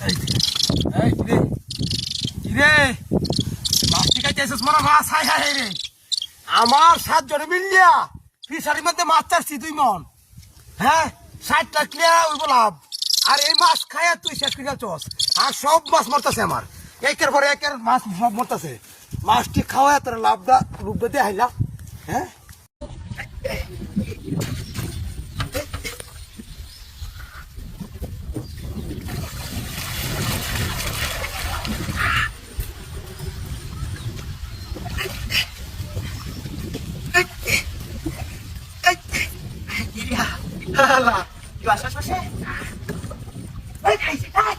এই এই কিরে কিরে প্লাস্টিক আইতেছিস মনে মাছ হাই হাই রে আমার 7 জন মিলিয়া ফিশারির মধ্যে মাছ চাচ্ছি 2 মন হ্যাঁ 60 টাকা ক্লিয়ার হইব লাভ আর এই মাছ খায়া তুই শেষ করে চস আর সব মাছ মরতেছে আমার একের পরে একের মাছ সব মরতেছে মাছটি খাওয়া তোর লাভটা রূপ দিয়ে হাইলা হ্যাঁ Hala, ibas mas masih. Ay, ay, ay.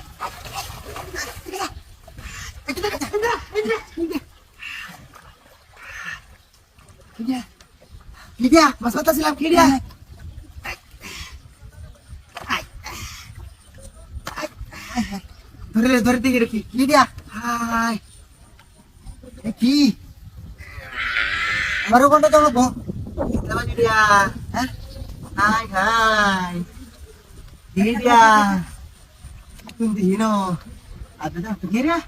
Lydia, mas mata silam Lydia. ধরে দিকে রেখি লিডিয়া হাই কি আমারও কোনটা তো লোক দাদা লিডিয়া হ্যাঁ হাই হাই লিডিয়া তুমি দিনো ada dah pikir ya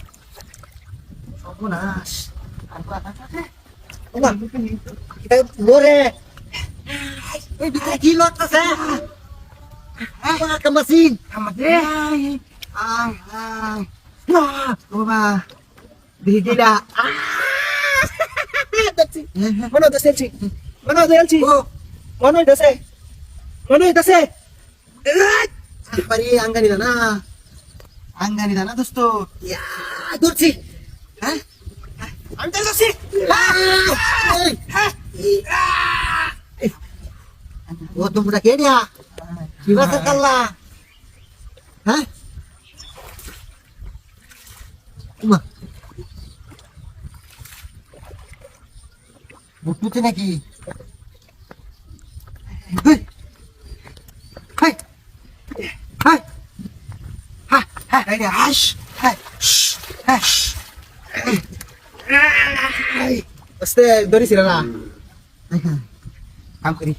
sobunas aku apa Olah, kita lore bisa kilo tas apa ke mesin ay wah coba Dida mana dah selci mana dah selci pari angga di dana terus tuh ya durci hah angga sih oh tuh udah kayak dia gimana kalah hah cuma bukti lagi hei hei hei hei hash hei hei pasti dari sini lah kamu kiri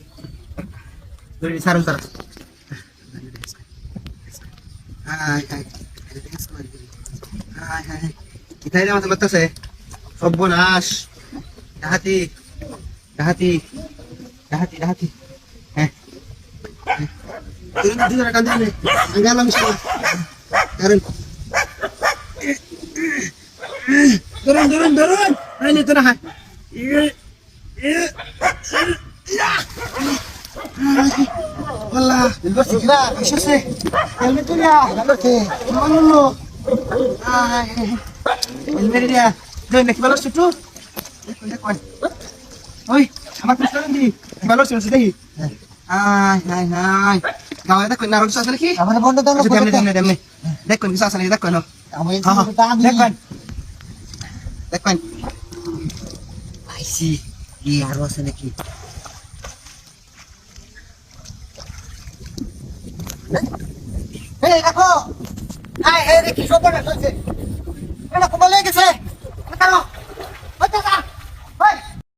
dari sarung sarung hai kita ini masih betul sih sobunas hati turun kan deh enggak lah misalnya turun ini tuh nah Wallah, bos gila, bisa sih. Helmet tuh ya, enggak oke. Mana lu? Helmet dia. Jangan naik balos itu. Kawan. Oi, sama pistolan di. Balos yang sudah. Hai. Kau ada kau naruh sasal lagi? Apa nak benda tu? Dem. Dek kau kisah sasal dek kau no. Kamu yang dek kau. I see. Iya, harus lagi. Hei, aku. Hai, Ricky, coba nak saja. Mana kembali ke saya?